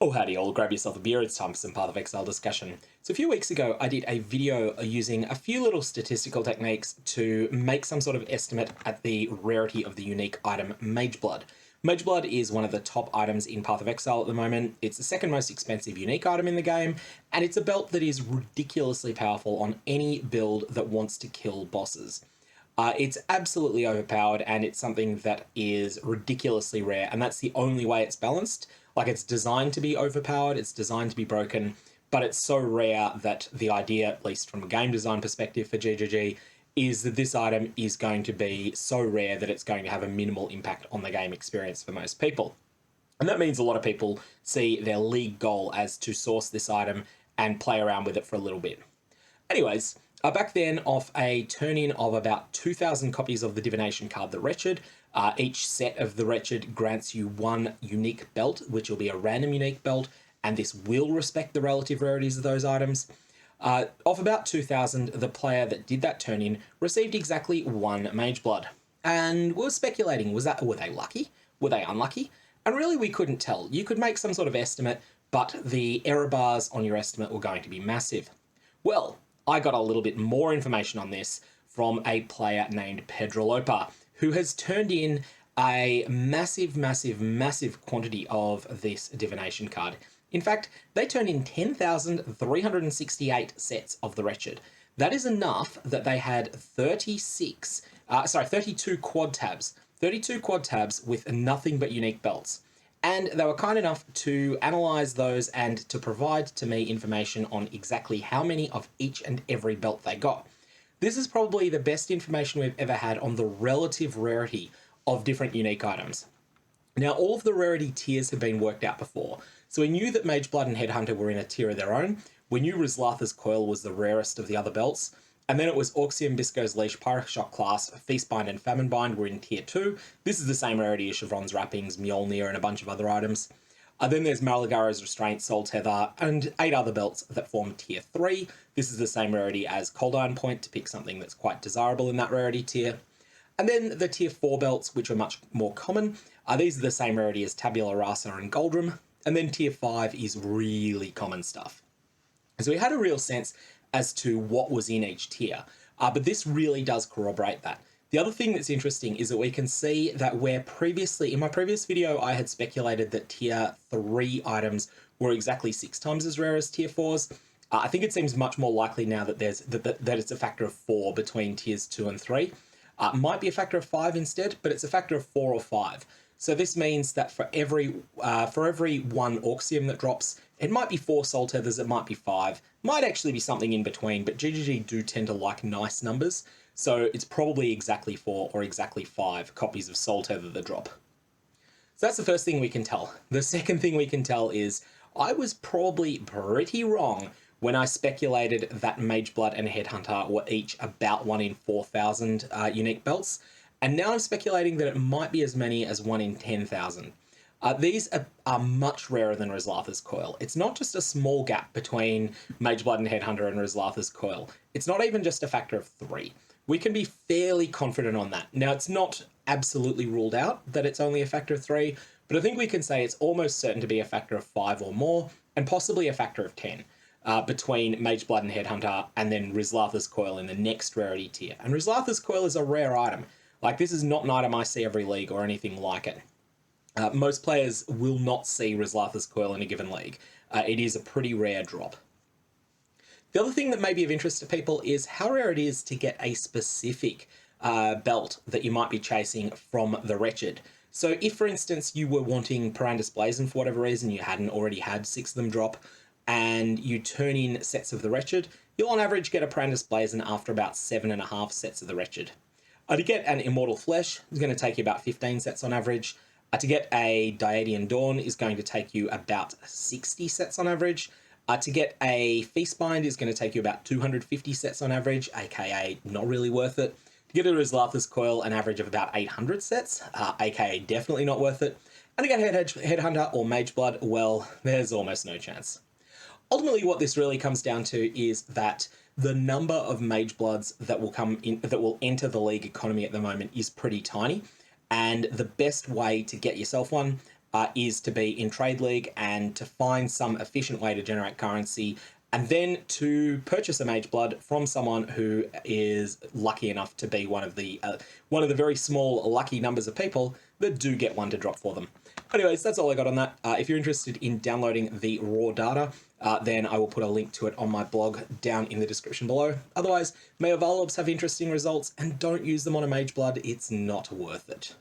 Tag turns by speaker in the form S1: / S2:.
S1: Oh, howdy all, grab yourself a beer, it's time for some Path of Exile discussion. So a few weeks ago, I did a video using a few little statistical techniques to make some sort of estimate at the rarity of the unique item Mageblood. Mageblood is one of the top items in Path of Exile at the moment. It's the second most expensive unique item in the game, and it's a belt that is ridiculously powerful on any build that wants to kill bosses. It's absolutely overpowered, and it's something that is ridiculously rare, and that's the only way it's balanced. Like, it's designed to be overpowered, it's designed to be broken, but it's so rare that the idea, at least from a game design perspective for GGG, is that this item is going to be so rare that it's going to have a minimal impact on the game experience for most people. And that means a lot of people see their league goal as to source this item and play around with it for a little bit. Anyways, back then, off a turn-in of about 2,000 copies of the divination card, the Wretched, each set of the Wretched grants you one unique belt, which will be a random unique belt, and this will respect the relative rarities of those items. Of about 2,000, the player that did that turn-in received exactly one Mageblood. And we were speculating, were they lucky? Were they unlucky? And really, we couldn't tell. You could make some sort of estimate, but the error bars on your estimate were going to be massive. Well, I got a little bit more information on this from a player named Pedrolopia, who has turned in a massive quantity of this divination card. In fact, they turned in 10,368 sets of the Wretched. That is enough that they had 32 quad tabs. 32 quad tabs with nothing but unique belts. And they were kind enough to analyze those and to provide to me information on exactly how many of each and every belt they got. This is probably the best information we've ever had on the relative rarity of different unique items. Now, all of the rarity tiers have been worked out before. So we knew that Mageblood and Headhunter were in a tier of their own. We knew Ryslatha's Coil was the rarest of the other belts. And then it was Auxium, Bisco's Leash, Pyroshock Class, Feastbind, and Faminebind were in Tier 2. This is the same rarity as Chevron's Wrappings, Mjolnir, and a bunch of other items. Then there's Malagaro's Restraint, Soul Tether, and 8 other belts that form Tier 3. This is the same rarity as Cold Iron Point, to pick something that's quite desirable in that rarity tier. And then the Tier 4 belts, which are much more common, these are the same rarity as Tabula Rasa and Goldrum. And then Tier 5 is really common stuff. So we had a real sense as to what was in each tier, but this really does corroborate that. The other thing that's interesting is that we can see that where previously, in my previous video, I had speculated that Tier 3 items were exactly 6 times as rare as Tier 4s. I think it seems much more likely now that that it's a factor of 4 between Tiers 2 and 3. Might be a factor of 5 instead, but it's a factor of 4 or 5. So this means that for every one Auxium that drops, it might be 4 Soul Tethers, it might be 5, might actually be something in between, but GGG do tend to like nice numbers, so it's probably exactly 4 or exactly 5 copies of Soul Tether that drop. So that's the first thing we can tell. The second thing we can tell is I was probably pretty wrong when I speculated that Mageblood and Headhunter were each about 1 in 4,000 unique belts. And now I'm speculating that it might be as many as 1 in 10,000. These are much rarer than Ryslatha's Coil. It's not just a small gap between Mageblood and Headhunter and Ryslatha's Coil. It's not even just a factor of 3. We can be fairly confident on that. Now, it's not absolutely ruled out that it's only a factor of 3, but I think we can say it's almost certain to be a factor of 5 or more, and possibly a factor of 10. Between Mageblood and Headhunter, and then Ryslatha's Coil in the next rarity tier. And Ryslatha's Coil is a rare item. Like, this is not an item I see every league or anything like it. Most players will not see Ryslatha's Coil in a given league. It is a pretty rare drop. The other thing that may be of interest to people is how rare it is to get a specific belt that you might be chasing from the Wretched. So if, for instance, you were wanting Perandus Blazon for whatever reason, you hadn't already had 6 of them drop, and you turn in sets of the Wretched, you'll on average get a Perandus Blazon after about 7.5 sets of the Wretched. To get an Immortal Flesh is going to take you about 15 sets on average. To get a Diadian Dawn is going to take you about 60 sets on average. To get a Feastbind is going to take you about 250 sets on average, aka not really worth it. To get a Ryslatha's Coil, an average of about 800 sets, aka definitely not worth it. And to get Headhunter or Mageblood, well, there's almost no chance. Ultimately, what this really comes down to is that the number of Magebloods that will enter the league economy at the moment is pretty tiny, and the best way to get yourself one is to be in Trade League and to find some efficient way to generate currency, and then to purchase a Mageblood from someone who is lucky enough to be one of the very small lucky numbers of people that do get one to drop for them. Anyways, that's all I got on that. If you're interested in downloading the raw data, then I will put a link to it on my blog down in the description below. Otherwise, may Evolobs have interesting results, and don't use them on a Mageblood. It's not worth it.